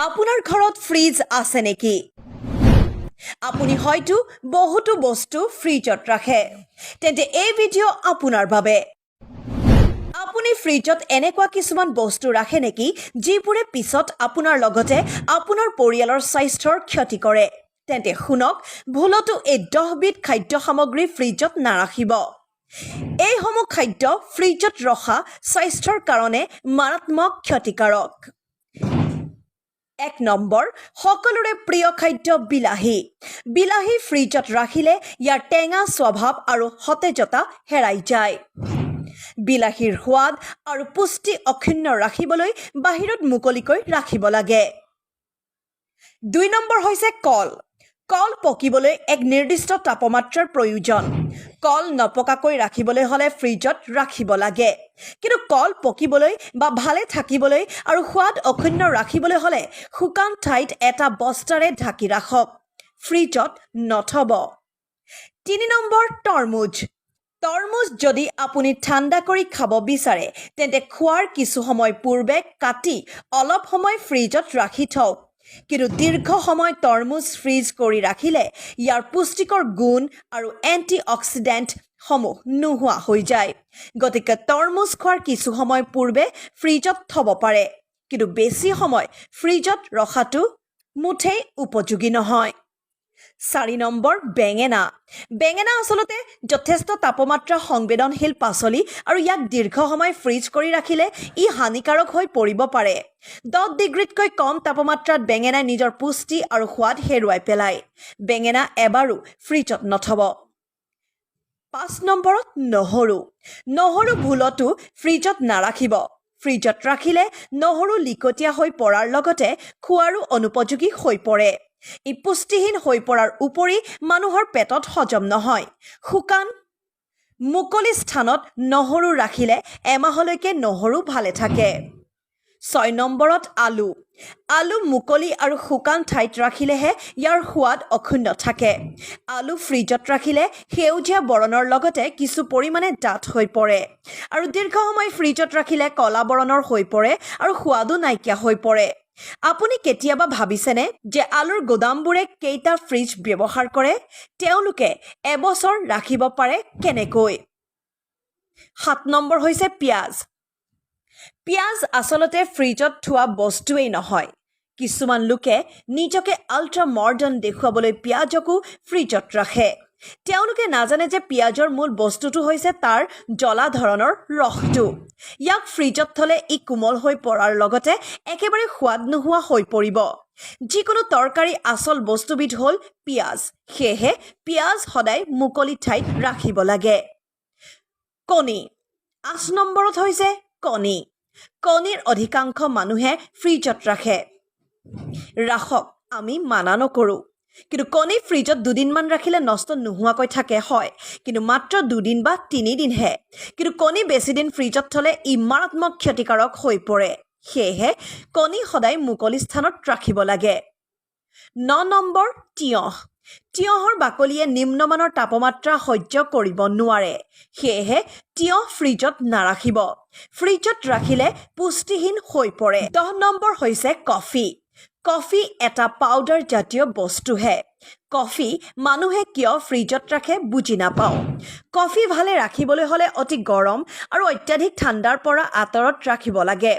আপোনাৰ ঘৰত ফ্ৰিজ আছে নেকি? আপুনি হয়তো বহুতো বস্তু ফ্ৰিজত ৰাখে। তেন্তে এই ভিডিঅ' আপোনাৰ বাবে। আপুনি ফ্ৰিজত এনেকুৱা কিছুমান বস্তু ৰাখে নেকি যিবোৰে পিছত আপোনাৰ লগতে আপোনাৰ পৰিয়ালৰ স্বাস্থ্যৰ ক্ষতি কৰে? তেন্তে শুনক, ভুলতো এই 10 বিধ খাদ্য সামগ্ৰী ফ্ৰিজত নাৰাখিব। এইসমূহ খাদ্য ফ্ৰিজত ৰখা স্বাস্থ্যৰ কাৰণে মাৰাত্মক ক্ষতিকাৰক। 1 নম্বৰ, সকলোৰে প্ৰিয় খাদ্য বিলাহী। বিলাহী ফ্ৰিজত ৰাখিলে ইয়াৰ টেঙা স্বভাৱ আৰু সতেজতা হেৰাই যায়। বিলাহীৰ সোৱাদ আৰু পুষ্টি অক্ষুণ্ণ ৰাখিবলৈ বাহিৰত মুকলিকৈ ৰাখিব লাগে। 2 নম্বৰ হৈছে কল। কল পকিবলৈ এক নিৰ্দিষ্ট তাপমাত্ৰাৰ প্ৰয়োজন। কল নপকাকৈ ৰাখিবলৈ হ'লে ফ্ৰিজত ৰাখিব লাগে। কিন্তু কল পকিবলৈ বা ভালে থাকিবলৈ আৰু সোৱাদ অক্ষুণ্ণ ৰাখিবলৈ হ'লে শুকান ঠাইত এটা বস্তাৰে ঢাকি ৰাখক, ফ্ৰিজত নথব। 3 নম্বৰ, তৰমুজ। তৰমুজ যদি আপুনি ঠাণ্ডা কৰি খাব বিচাৰে তেন্তে খোৱাৰ কিছু সময় পূৰ্বে কাটি অলপ সময় ফ্ৰিজত ৰাখি থওক। কিন্তু দীৰ্ঘ সময় তৰমুজ ফ্ৰিজ কৰি ৰাখিলে ইয়াৰ পুষ্টিকৰ গুণ আৰু এণ্টি অক্সিডেণ্টসমূহ নোহোৱা হৈ যায়। গতিকে তৰমুজ খোৱাৰ কিছু সময় পূৰ্বে ফ্ৰিজত থব পাৰে, কিন্তু বেছি সময় ফ্ৰিজত ৰখাটো মুঠেই উপযোগী নহয়। 4 নম্বৰ, বেঙেনা। বেঙেনা আচলতে যথেষ্ট তাপমাত্ৰা সংবেদনশীল পাচলি আৰু ইয়াক দীৰ্ঘ সময় ফ্ৰিজ কৰি ৰাখিলে ই হানিকাৰক হৈ পৰিব পাৰে। 10 ডিগ্ৰীতকৈ কম তাপমাত্ৰাত বেঙেনাই নিজৰ পুষ্টি আৰু সোৱাদ হেৰুৱাই পেলায়। বেঙেনা এবাৰো ফ্ৰিজত নথব। 5 নম্বৰত, নহৰু। নহৰু ভুলতো ফ্ৰিজত নাৰাখিব। ফ্ৰিজত ৰাখিলে নহৰু লিকটীয়া হৈ পৰাৰ লগতে খোৱাৰো অনুপযোগী হৈ পৰে। ই পুষ্টিহীন হৈ পৰাৰ উপৰি মানুহৰ পেটত হজম নহয়। শুকান মুকলি স্থানত নহৰু ৰাখিলে এমাহলৈকে নহৰু ভালে থাকে। 6 নম্বৰত, আলু। আলু মুকলি আৰু শুকান ঠাইত ৰাখিলেহে ইয়াৰ সোৱাদ অক্ষুণ্ণ থাকে। আলু ফ্ৰিজত ৰাখিলে সেউজীয়া বৰণৰ লগতে কিছু পৰিমাণে ডাঠ হৈ পৰে আৰু দীৰ্ঘ সময় ফ্ৰিজত ৰাখিলে কলা বৰণৰ হৈ পৰে আৰু সোৱাদো নাইকিয়া হৈ পৰে। আপুনি কেতিয়াবা ভাবিছেনে যে আলুৰ গোদামবোৰে কেইটা ফ্ৰিজ ব্যৱহাৰ কৰে? তেওঁলোকে এবছৰ ৰাখিব পাৰে কেনেকৈ? 7 নম্বৰ হৈছে পিঁয়াজ। পিঁয়াজ আচলতে ফ্ৰিজত থোৱা বস্তুৱেই নহয়। কিছুমান লোকে নিজকে আল্ট্ৰা মডাৰ্ণ দেখুৱাবলৈ পিঁয়াজকো ফ্ৰিজত ৰাখে। তেওঁলোকে নাজানে যে পিঁয়াজৰ মূল বস্তুটো হৈছে তাৰ জ্বলা ধৰণৰ ৰসটো। ইয়াক ফ্ৰিজত থ'লে ই কোমল হৈ পৰাৰ লগতে একেবাৰে সোৱাদ নোহোৱা হৈ পৰিব। যিকোনো তৰকাৰী আচল বস্তুবিধ হ'ল পিঁয়াজ। সেয়েহে পিঁয়াজ সদায় মুকলি ঠাইত ৰাখিব লাগে। কণী। 8 নম্বৰত হৈছে কণী। কণীৰ অধিকাংশ মানুহে ফ্ৰিজত ৰাখে। ৰাখক, আমি মানা নকৰোঁ। কিন্তু কণী ফ্ৰিজত 2 দিনমান ৰাখিলে নষ্ট নোহোৱাকৈ থাকে, হয়, কিন্তু মাত্ৰ 2 দিন বা 3 দিনহে। কিন্তু কণী বেছি দিন ফ্ৰিজত থ'লে ই মাৰাত্মক ক্ষতিকাৰক হৈ পৰে। সেয়েহে কণী সদায় মুকলি স্থানত ৰাখিব লাগে। 9 নম্বৰ, তিয়ঁহ। তিয়ঁহৰ বাকলিয়ে নিম্নমানৰ তাপমাত্ৰা সহ্য কৰিব নোৱাৰে। সেয়েহে তিয়ঁহ ফ্ৰিজত নাৰাখিব। ফ্ৰিজত ৰাখিলে পুষ্টিহীন হৈ পৰে। 10 নম্বৰ হৈছে কফি। কফি এটা পাউডাৰ জাতীয় বস্তুহে। কফি মানুহে কিয় ফ্ৰিজত ৰাখে বুজি নাপাওঁ। কফি ভালে ৰাখিবলৈ হ'লে অতি গৰম আৰু অত্যাধিক ঠাণ্ডাৰ পৰা আঁতৰত ৰাখিব লাগে।